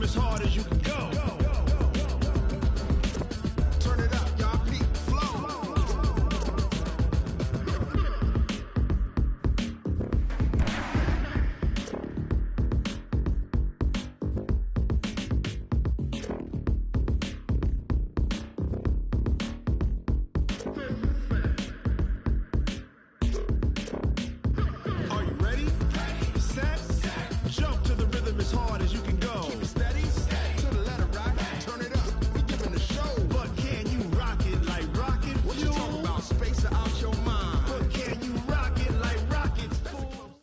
rhythm as hard as you can go. Turn it up, y'all. Peak flow. Are you ready? Set. Jump to the rhythm as hard as you can go. Keep it steady. To the letter, right? Turn it up. We giving the show. But can you rock it like rocket fuel? What you talking about? Space or out your mind? But can you rock it like rockets fuel?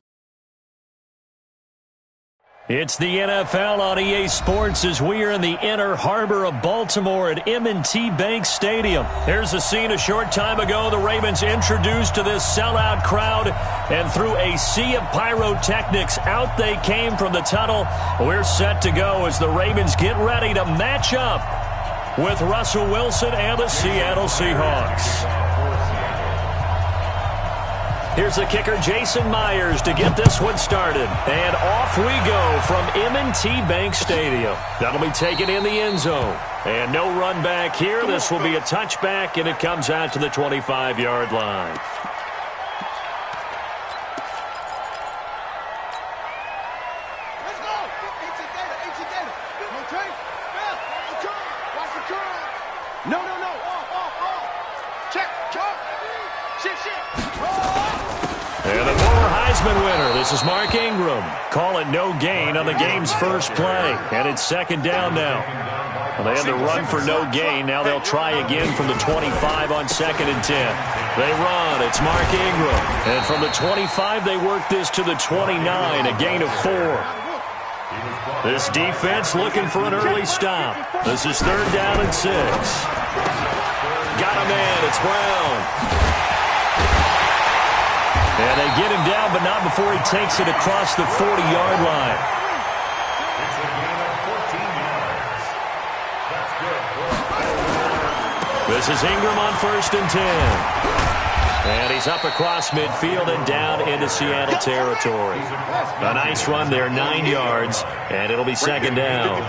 It's the NFL on EA Sports as we are in the inner harbor of Baltimore at M&T Bank Stadium. Here's a scene a short time ago. The Ravens introduced to this sellout crowd, and through a sea of pyrotechnics, out they came from the tunnel. We're set to go as the Ravens get ready to match up with Russell Wilson and the Seattle Seahawks. Here's the kicker, Jason Myers, to get this one started. And off we go from M&T Bank Stadium. That'll be taken in the end zone. And no run back here. This will be a touchback, and it comes out to the 25-yard line. Let's go! H-Data. Okay? Watch the curl. No. Off. Check. Shit. And the former Heisman winner, this is Mark Ingram. Call it no gain on the game's first play. And it's second down now. Well, they had to run for no gain. Now they'll try again from the 25 on 2nd and 10. They run. It's Mark Ingram. And from the 25, they work this to the 29, a gain of 4. This defense looking for an early stop. This is 3rd down and 6. Got a man. It's Brown. And they get him down, but not before he takes it across the 40-yard line. It's a gain of 14 yards. That's good. This is Ingram on 1st and 10. And he's up across midfield and down into Seattle territory. A nice run there, 9 yards, and it'll be second down.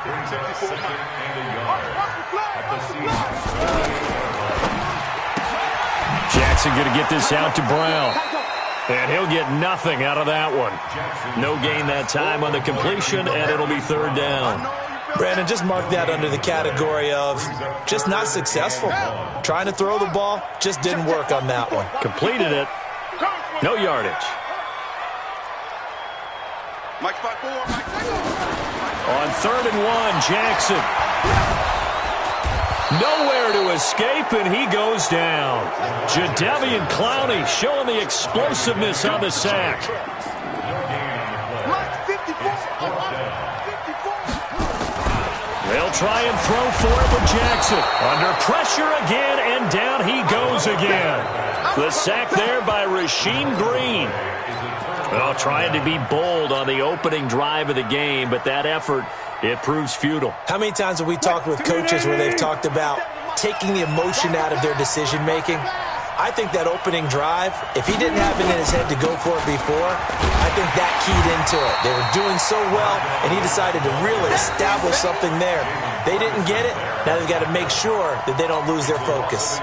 Brings up the 2nd and a yard at the Seahawks. Jackson going to get this out to Brown. And he'll get nothing out of that one. No gain that time on the completion, and it'll be 3rd down. Brandon, just mark that under the category of just not successful. Trying to throw the ball, just didn't work on that one. Completed it. No yardage. On 3rd and 1, Jackson. Nowhere to escape, and he goes down. Jadeveon Clowney showing the explosiveness on the sack. They'll try and throw for it with Jackson. Under pressure again, and down he goes again. The sack there by Rasheem Green. Well, trying to be bold on the opening drive of the game, but that effort, it proves futile. How many times have we talked with coaches where they've talked about taking the emotion out of their decision-making? I think that opening drive, if he didn't have it in his head to go for it before, I think that keyed into it. They were doing so well, and he decided to really establish something there. They didn't get it. Now they've got to make sure that they don't lose their focus.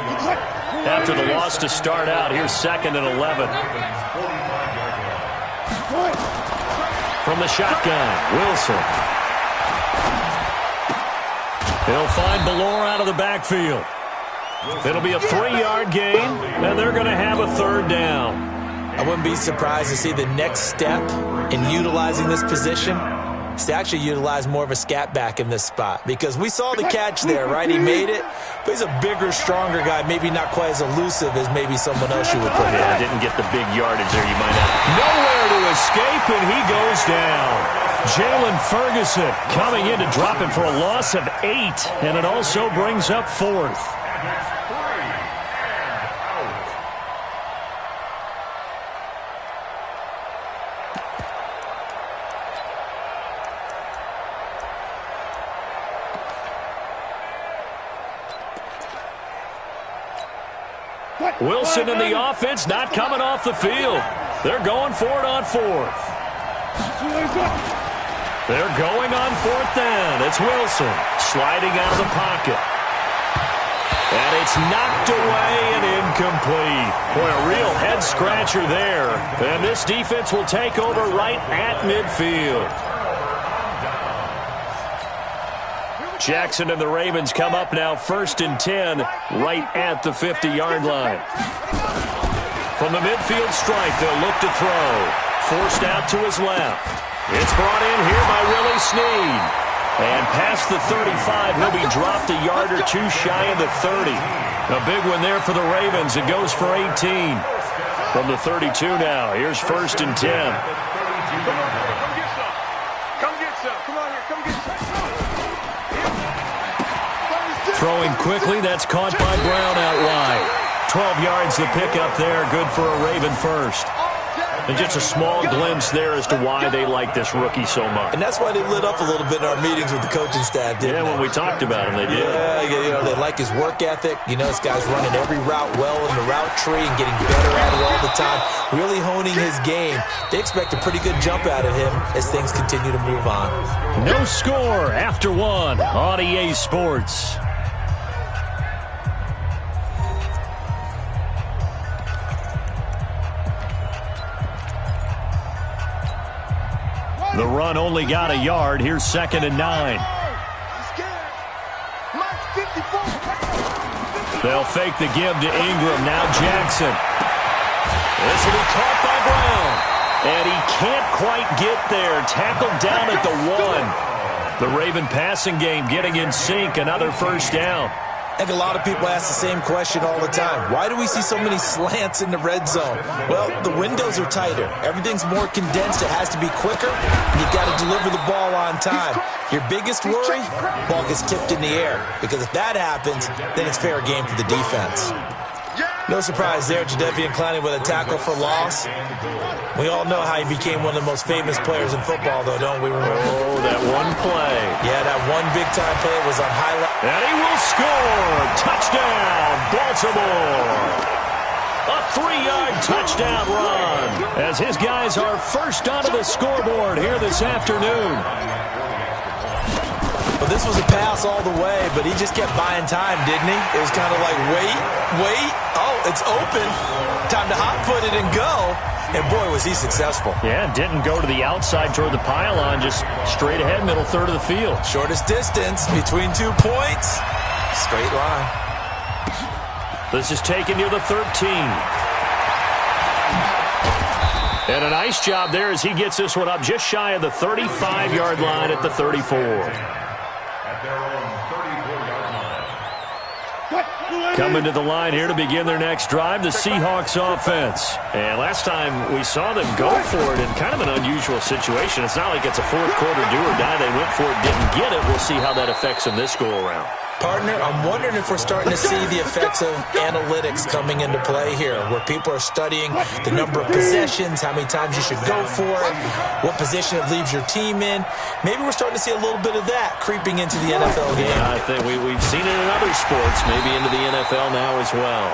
After the loss to start out, here's 2nd and 11. From the shotgun, Wilson. He'll find Ballore out of the backfield. It'll be a 3-yard gain, and they're going to have a 3rd down. I wouldn't be surprised to see the next step in utilizing this position is to actually utilize more of a scat back in this spot, because we saw the catch there, right? He made it, but he's a bigger, stronger guy, maybe not quite as elusive as maybe someone else you would put in. Yeah, didn't get the big yardage there, you might have. Nowhere to escape, and he goes down. Jalen Ferguson coming in to drop him for a loss of 8, and it also brings up 4th. Wilson in the offense, not coming off the field. They're going for it on 4th. They're going on 4th down. It's Wilson sliding out of the pocket. And it's knocked away and incomplete. Boy, a real head-scratcher there. And this defense will take over right at midfield. Jackson and the Ravens come up now 1st and 10 right at the 50-yard line. From the midfield stripe, they'll look to throw. Forced out to his left. It's brought in here by Willie Snead. And past the 35, he'll be dropped a yard or two shy of the 30. A big one there for the Ravens. It goes for 18. From the 32 now, here's 1st and 10. Come get some. Come get some. Come on here. Come get some. Throwing quickly, that's caught by Brown out wide. 12 yards the pickup there, good for a Raven first. And just a small glimpse there as to why they like this rookie so much. And that's why they lit up a little bit in our meetings with the coaching staff, didn't they? When we talked about him, they did. Yeah, they like his work ethic. This guy's running every route well in the route tree and getting better at it all the time, really honing his game. They expect a pretty good jump out of him as things continue to move on. No score after 1 on EA Sports. The run only got a yard. Here's 2nd and 9. They'll fake the give to Ingram. Now Jackson. This will be caught by Brown. And he can't quite get there. Tackled down at the 1. The Raven passing game getting in sync. Another 1st down. I think a lot of people ask the same question all the time. Why do we see so many slants in the red zone? Well, the windows are tighter. Everything's more condensed. It has to be quicker. And you've got to deliver the ball on time. Your biggest worry? Ball gets tipped in the air. Because if that happens, then it's fair game for the defense. No surprise there, Jadeveon Clowney with a tackle for loss. We all know how he became one of the most famous players in football, though, don't we? Oh, that one play. Yeah, that one big-time play was on highlight. And he will score. Touchdown, Baltimore. A 3-yard touchdown run as his guys are first onto the scoreboard here this afternoon. Well, this was a pass all the way, but he just kept buying time, didn't he? It was kind of like, wait. Oh, it's open. Time to hot-foot it and go. And, boy, was he successful. Yeah, didn't go to the outside toward the pylon, just straight ahead, middle third of the field. Shortest distance between 2 points. Straight line. This is taken near the 13. And a nice job there as he gets this one up just shy of the 35-yard line at the 34. At their own 34-yard line. Coming to the line here to begin their next drive, the Seahawks offense. And last time we saw them go for it in kind of an unusual situation. It's not like it's a fourth quarter do or die. They went for it, didn't get it. We'll see how that affects them this go-around. Partner, I'm wondering if we're starting to see the effects of analytics coming into play here, where people are studying the number of possessions, how many times you should go for it, what position it leaves your team in. Maybe we're starting to see a little bit of that creeping into the NFL game. Yeah, I think we've seen it in other sports, maybe into the NFL now as well.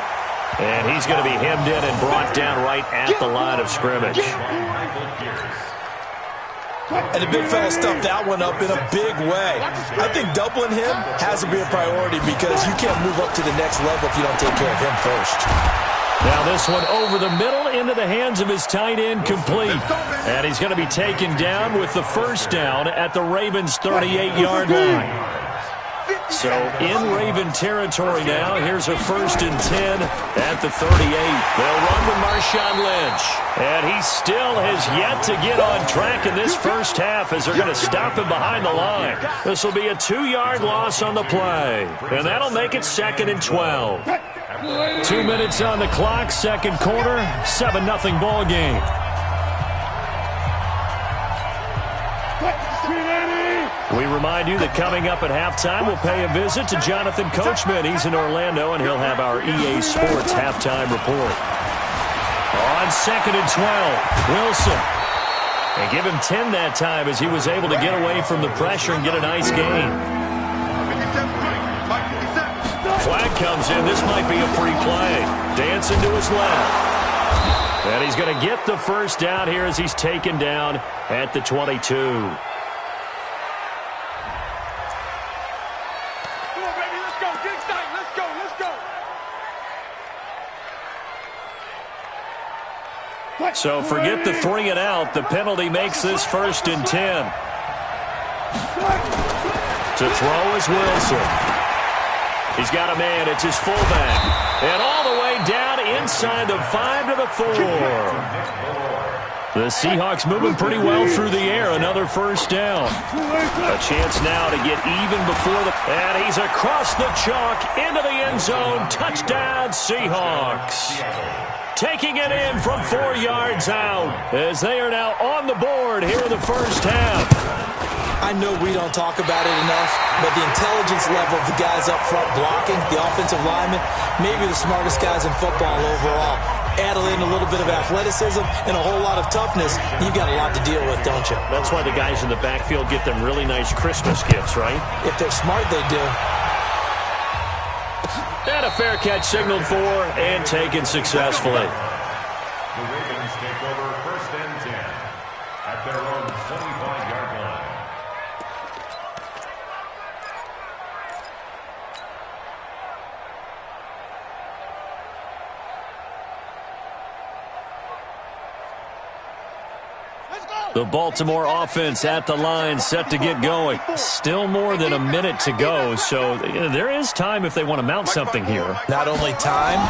And he's going to be hemmed in and brought down right at the line of scrimmage. And the big fella stuffed that one up in a big way. I think doubling him has to be a priority because you can't move up to the next level if you don't take care of him first. Now this one over the middle into the hands of his tight end, complete. And he's going to be taken down with the 1st down at the Ravens' 38-yard line. So in Raven territory now, here's a 1st and 10 at the 38. They'll run with Marshawn Lynch. And he still has yet to get on track in this first half as they're going to stop him behind the line. This will be a 2-yard loss on the play. And that'll make it 2nd and 12. 2 minutes on the clock, second quarter, 7-0 ball game. We remind you that coming up at halftime, we'll pay a visit to Jonathan Coachman. He's in Orlando, and he'll have our EA Sports halftime report. On 2nd and 12, Wilson. And give him 10 that time as he was able to get away from the pressure and get a nice gain. Flag comes in. This might be a free play. Dancing to his left. And he's going to get the 1st down here as he's taken down at the 22. So forget the 3 and out. The penalty makes this 1st and 10. To throw is Wilson. He's got a man. It's his fullback. And all the way down inside the 5 to the 4. The Seahawks moving pretty well through the air. Another 1st down. A chance now to get even before the... And he's across the chalk into the end zone. Touchdown, Seahawks. Taking it in from 4 yards out as they are now on the board here in the 1st half. I know we don't talk about it enough, but the intelligence level of the guys up front blocking, the offensive linemen, maybe the smartest guys in football overall. Add in a little bit of athleticism and a whole lot of toughness, you've got a lot to deal with, don't you? That's why the guys in the backfield get them really nice Christmas gifts, right? If they're smart, they do. And a fair catch signaled for and taken successfully. The Ravens take over 1st and 10 at their own 75-yard line. The Baltimore offense at the line, set to get going. Still more than a minute to go, so there is time if they want to mount something here. Not only time,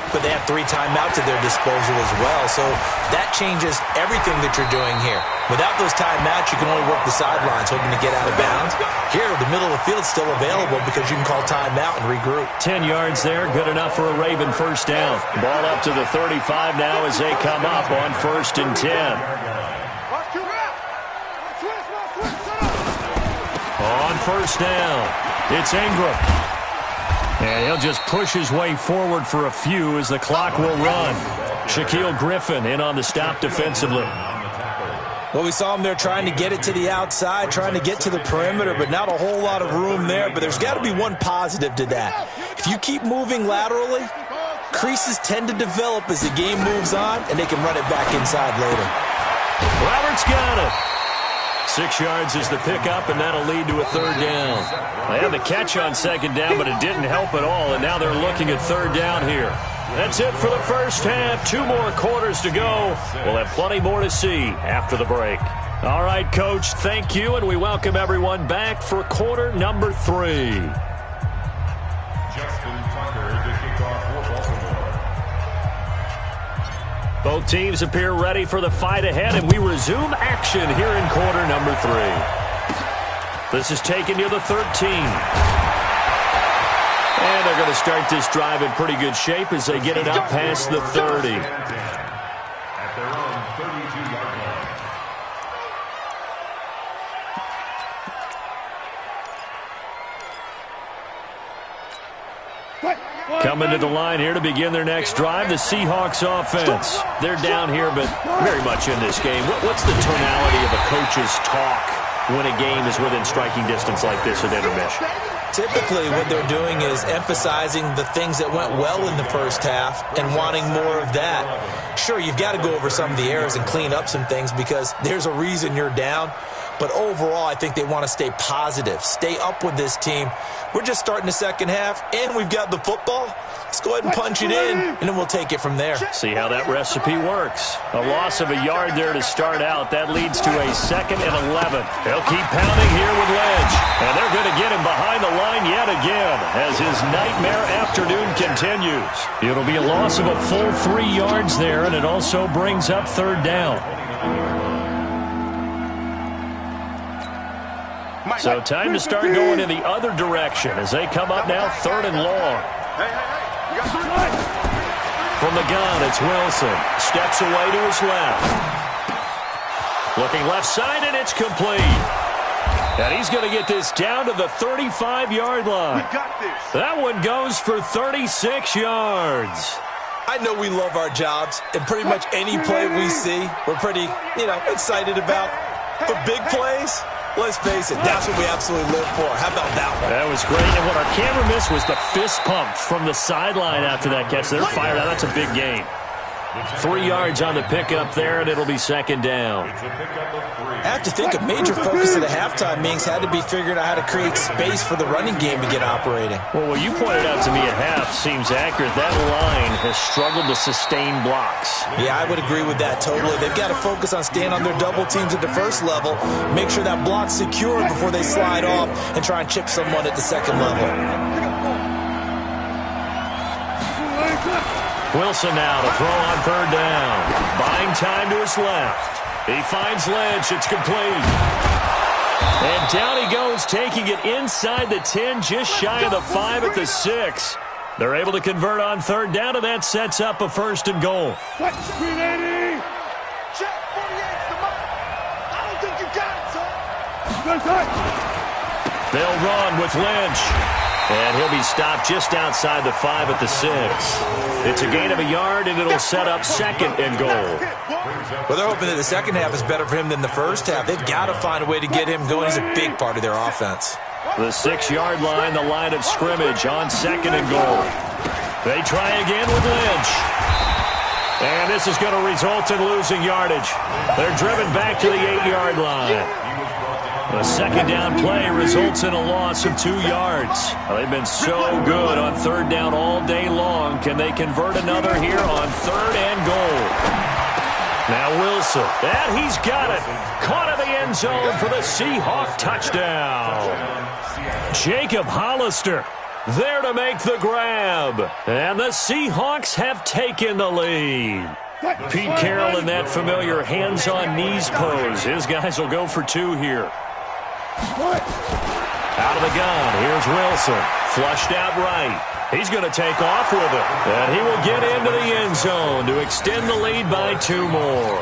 but they have 3 timeouts at their disposal as well, so that changes everything that you're doing here. Without those timeouts, you can only work the sidelines, hoping to get out of bounds. Here, the middle of the field's still available because you can call timeout and regroup. 10 yards there, good enough for a Raven 1st down. Ball up to the 35 now as they come up on 1st and 10. On 1st down, it's Ingram. And he'll just push his way forward for a few as the clock will run. Shaquille Griffin in on the stop defensively. Well, we saw him there trying to get it to the outside, trying to get to the perimeter, but not a whole lot of room there. But there's got to be one positive to that. If you keep moving laterally, creases tend to develop as the game moves on, and they can run it back inside later. Roberts got it. 6 yards is the pickup, and that'll lead to a 3rd down. They had the catch on 2nd down, but it didn't help at all, and now they're looking at 3rd down here. That's it for the 1st half. 2 more quarters to go. We'll have plenty more to see after the break. All right, Coach, thank you, and we welcome everyone back for quarter number 3. Justin Tucker to kick off for Baltimore. Both teams appear ready for the fight ahead, and we resume action here in quarter number 3. This is taken near the 13. And they're going to start this drive in pretty good shape as they get it up past the 30. At their own 32-yard line. Coming to the line here to begin their next drive, the Seahawks offense. They're down here, but very much in this game. What's the tonality of a coach's talk when a game is within striking distance like this at intermission? Typically, what they're doing is emphasizing the things that went well in the 1st half and wanting more of that. Sure, you've got to go over some of the errors and clean up some things because there's a reason you're down. But overall, I think they want to stay positive, stay up with this team. We're just starting the 2nd half, and we've got the football. Let's go ahead and punch it in, and then we'll take it from there. See how that recipe works. A loss of a yard there to start out. That leads to a 2nd and 11. They'll keep pounding here with Ledge. And they're going to get him behind the line yet again as his nightmare afternoon continues. It'll be a loss of a full 3 yards there, and it also brings up 3rd down. So time to start going in the other direction as they come up now 3rd and long. From the gun, it's Wilson. Steps away to his left. Looking left side, and it's complete. And he's going to get this down to the 35-yard line. That one goes for 36 yards. I know we love our jobs, and pretty much any play we see, we're pretty, excited about. But big plays, let's face it, that's what we absolutely live for. How about that one? That was great. And what our camera missed was the fist pump from the sideline after that catch. They're fired out. That's a big game. 3 yards on the pickup there, and it'll be second down. I have to think a major focus of the halftime meetings had to be figuring out how to create space for the running game to get operating. Well, what you pointed out to me at half seems accurate. That line has struggled to sustain blocks. Yeah, I would agree with that totally. They've got to focus on staying on their double teams at the first level, make sure that block's secure before they slide off and try and chip someone at the second level. Wilson now to throw on third down. Buying time to his left. He finds Lynch. It's complete. And down he goes, taking it inside the 10, just shy of the 5 at the 6. They're able to convert on third down, and that sets up a 1st and goal. Check 48's the mark. I don't think you got it, son. They'll run with Lynch. And he'll be stopped just outside the 5 at the 6. It's a gain of a yard, and it'll set up 2nd and goal. Well, they're hoping that the second half is better for him than the first half. They've got to find a way to get him going. He's a big part of their offense. The 6-yard line, the line of scrimmage on 2nd and goal. They try again with Lynch. And this is going to result in losing yardage. They're driven back to the 8-yard line. The second down play results in a loss of 2 yards. Well, they've been so good on third down all day long. Can they convert another here on 3rd and goal? Now Wilson, and he's got it. Caught in the end zone for the Seahawk touchdown. Jacob Hollister there to make the grab. And the Seahawks have taken the lead. Pete Carroll in that familiar hands-on knees pose. His guys will go for 2 here. Out of the gun, here's Wilson. Flushed out right. He's going to take off with it. And he will get into the end zone to extend the lead by 2 more.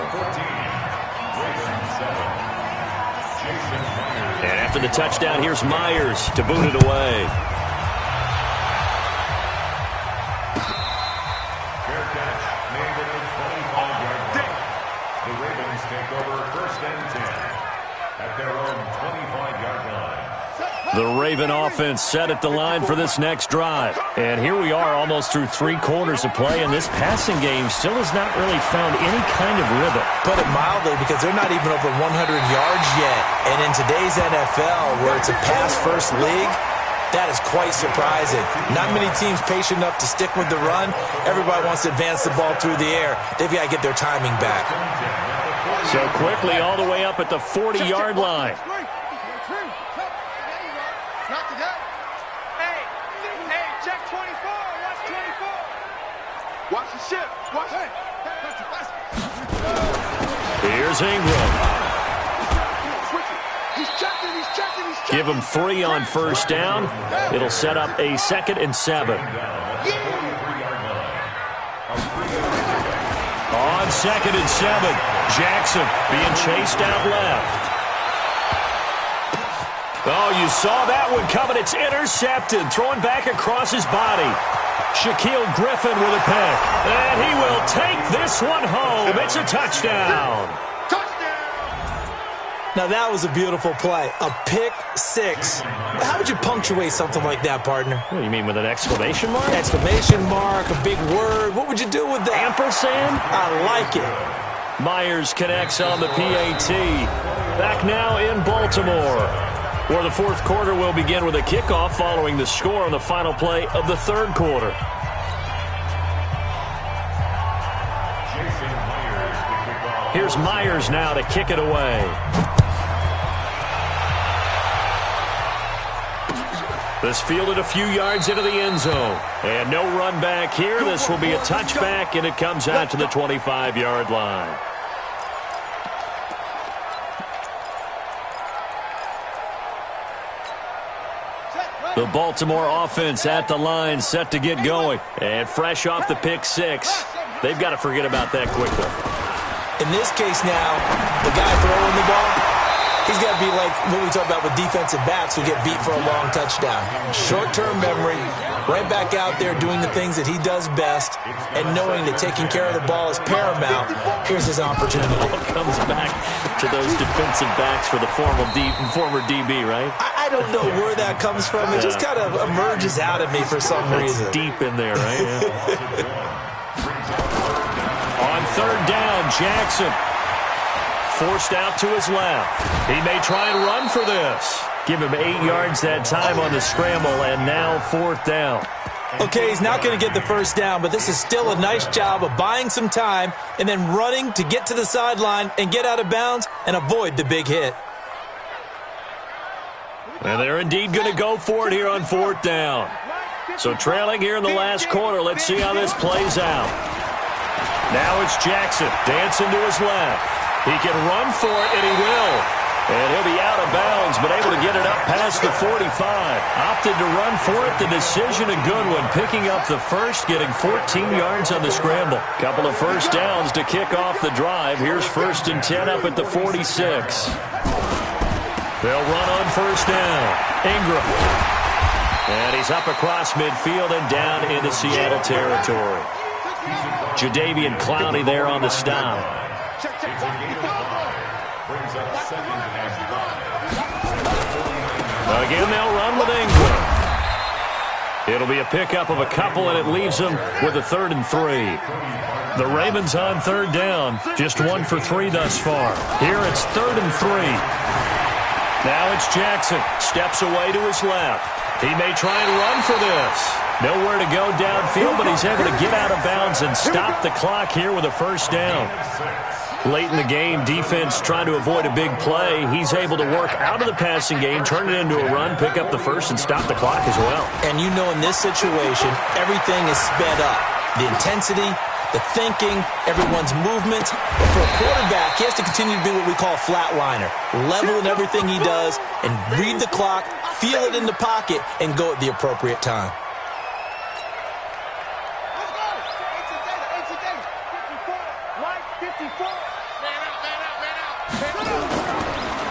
And after the touchdown, here's Myers to boot it away. Fair catch made at the 25-yard line. The Ravens take over 1st and 10 at their own 25-yard line. The Raven offense set at the line for this next drive. And here we are almost through 3 quarters of play, and this passing game still has not really found any kind of rhythm. Put it mildly, because they're not even over 100 yards yet. And in today's NFL, where it's a pass-first league, that is quite surprising. Not many teams patient enough to stick with the run. Everybody wants to advance the ball through the air. They've got to get their timing back. So quickly all the way up at the 40-yard line. Check 24. Watch 24. Watch the ship. Watch it. Here's Ingram. He's checking. Give him 3 on 1st down. It'll set up a 2nd and 7. On 2nd and 7, Jackson being chased out left. Oh, you saw that one coming. It's intercepted. Throwing back across his body. Shaquille Griffin with a pick. And he will take this one home. It's a touchdown. Now, that was a beautiful play. A pick 6. How would you punctuate something like that, partner? What do you mean, with an exclamation mark? Exclamation mark, a big word. What would you do with that? Ampersand? I like it. Myers connects on the PAT. Back now in Baltimore, where the 4th quarter will begin with a kickoff following the score on the final play of the 3rd quarter. Here's Myers now to kick it away. This fielded a few yards into the end zone. And no run back here. This will be a touchback, and it comes out to the 25-yard line. The Baltimore offense at the line, set to get going. And fresh off the pick 6, they've got to forget about that quickly. In this case now, the guy throwing the ball, he's got to be like what we talk about with defensive backs who get beat for a long touchdown. Short-term memory, right back out there doing the things that he does best, and knowing that taking care of the ball is paramount. Here's his opportunity. It all comes back to those defensive backs for the former DB, right? I don't know where that comes from. It just kind of emerges out of me for some reason. Deep in there, right? Yeah. third down. Jackson forced out to his left. He may try and run for this. Give him 8 yards that time on the scramble, and now fourth down. Okay, he's not going to get the first down, but this is still a nice job of buying some time and then running to get to the sideline and get out of bounds and avoid the big hit. And they're indeed going to go for it here on fourth down. So trailing here in the last quarter, let's see how this plays out. Now it's Jackson dancing to his left. He can run for it, and he will. And he'll be out of bounds, but able to get it up past the 45. Opted to run for it. The decision, a good one. Picking up the first, getting 14 yards on the scramble. Couple of first downs to kick off the drive. Here's 1st and 10 up at the 46. They'll run on first down. Ingram. And he's up across midfield and down into Seattle territory. Jadeveon Clowney there on the stop. Again, they'll run with Ingram. It'll be a pickup of a couple, and it leaves them with a 3rd and 3. The Ravens on third down, just 1 for 3 thus far. Here it's 3rd and 3. Now it's Jackson, steps away to his left. He may try and run for this. Nowhere to go downfield, but he's able to get out of bounds and stop the clock here with a first down. Late in the game, defense trying to avoid a big play. He's able to work out of the passing game, turn it into a run, pick up the first, and stop the clock as well. And you know in this situation, everything is sped up. The intensity, the thinking, everyone's movement. But for a quarterback, he has to continue to be what we call a flatliner. Level in everything he does and read the clock, feel it in the pocket, and go at the appropriate time.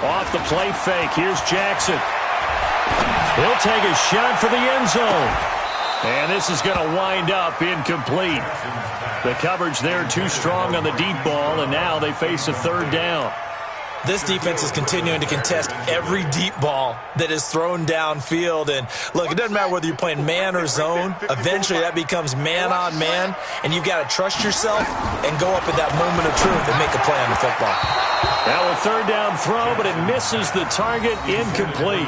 Off the play fake, here's Jackson. He'll take a shot for the end zone. And this is going to wind up incomplete. The coverage there too strong on the deep ball, and now they face a 3rd down. This defense is continuing to contest every deep ball that is thrown downfield. And look, it doesn't matter whether you're playing man or zone. Eventually that becomes man on man, and you've got to trust yourself and go up at that moment of truth and make a play on the football. Now a 3rd down throw, but it misses the target, incomplete.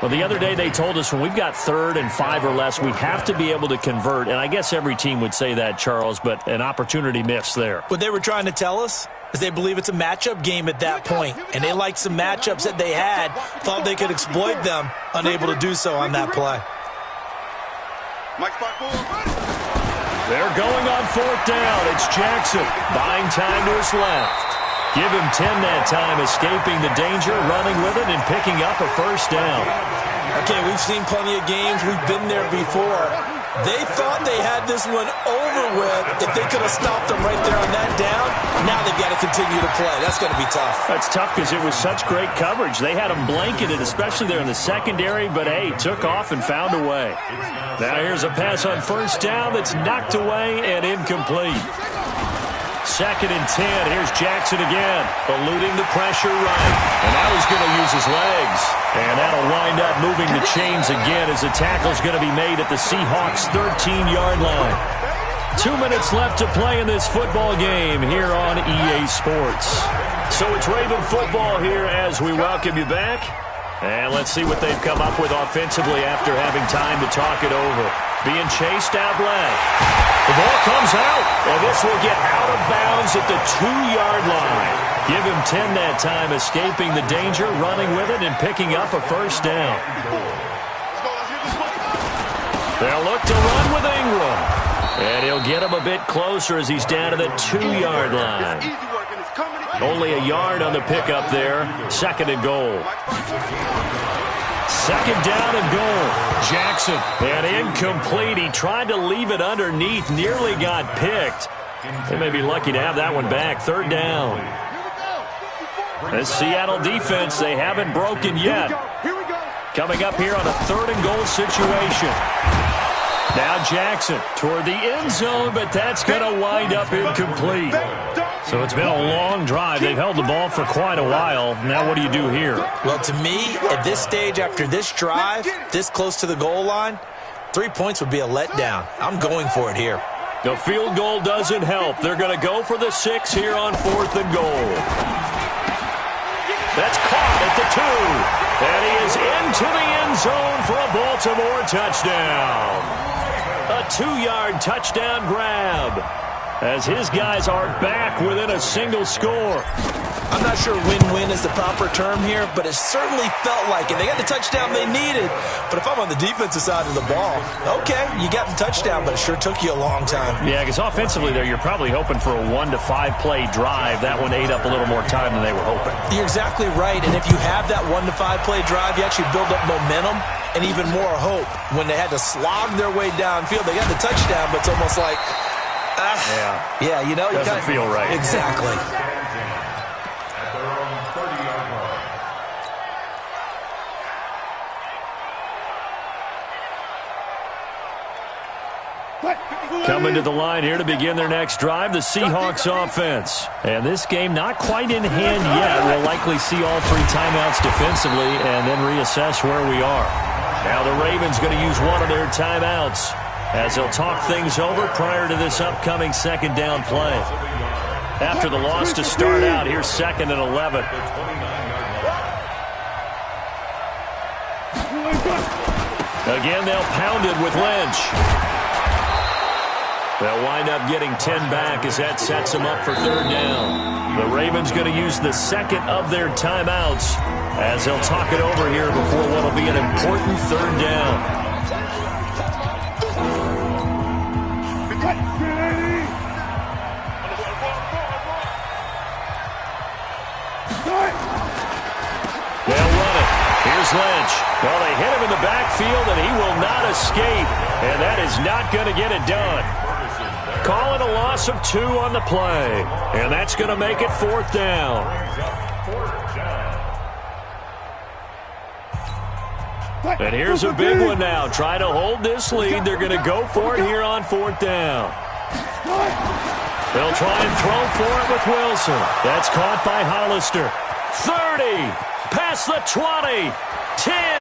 Well, the other day they told us when we've got 3rd and 5 or less, we have to be able to convert. And I guess every team would say that, Charles, but an opportunity missed there. What they were trying to tell us is they believe it's a matchup game at that point, and they liked some matchups that they had, thought they could exploit them, unable to do so on that play. They're going on 4th down. It's Jackson buying time to his left. Give him 10 that time, escaping the danger, running with it, and picking up a first down. Okay, we've seen plenty of games. We've been there before. They thought they had this one over with. If they could have stopped them right there on that down, now they've got to continue to play. That's going to be tough. That's tough because it was such great coverage. They had them blanketed, especially there in the secondary, but, hey, took off and found a way. Now here's a pass on first down that's knocked away and incomplete. 2nd and 10. Here's Jackson again, eluding the pressure right. And now he's going to use his legs. And that'll wind up moving the chains again as the tackle's going to be made at the Seahawks' 13-yard line. 2 minutes left to play in this football game here on EA Sports. So it's Raven football here as we welcome you back. And let's see what they've come up with offensively after having time to talk it over. Being chased out left. The ball comes out, and this will get out of bounds at the 2-yard line. Give him 10 that time, escaping the danger, running with it, and picking up a first down. They'll look to run with Ingram. And he'll get him a bit closer as he's down to the 2-yard line. Only a yard on the pickup there. 2nd and goal. 2nd down and goal. Jackson, and incomplete. He tried to leave it underneath, nearly got picked. They may be lucky to have that one back. 3rd down. The Seattle defense, they haven't broken yet. Coming up here on a 3rd and goal situation. Now Jackson toward the end zone, but that's going to wind up incomplete. So it's been a long drive. They've held the ball for quite a while. Now what do you do here? Well, to me, at this stage, after this drive, this close to the goal line, 3 points would be a letdown. I'm going for it here. The field goal doesn't help. They're going to go for the 6 here on 4th and goal. That's caught at the 2. And he is into the end zone for a Baltimore touchdown. A 2-yard touchdown grab as his guys are back within a single score. I'm not sure win-win is the proper term here, but it certainly felt like it. They got the touchdown they needed, but if I'm on the defensive side of the ball, okay, you got the touchdown, but it sure took you a long time. Yeah, because offensively there, you're probably hoping for a 1 to 5 play drive. That one ate up a little more time than they were hoping. You're exactly right, and if you have that 1 to 5 play drive, you actually build up momentum and even more hope. When they had to slog their way downfield, they got the touchdown, but it's almost like, yeah, you know, doesn't you feel right. Exactly. Coming to the line here to begin their next drive, the Seahawks offense. And this game not quite in hand yet. We'll likely see all 3 timeouts defensively and then reassess where we are. Now the Ravens going to use one of their timeouts as they'll talk things over prior to this upcoming 2nd down play. After the loss to start out, here's 2nd and 11. Again, they'll pound it with Lynch. They'll wind up getting 10 back as that sets them up for 3rd down. The Ravens going to use the 2nd of their timeouts as they'll talk it over here before what will be an important 3rd down. They'll run it. Here's Lynch. Well, they hit him in the backfield, and he will not escape. And that is not going to get it done. Call it a loss of 2 on the play. And that's going to make it 4th down. And here's a big one now. Try to hold this lead. They're going to go for it here on 4th down. They'll try and throw for it with Wilson. That's caught by Hollister. 30. Past the 20. 10.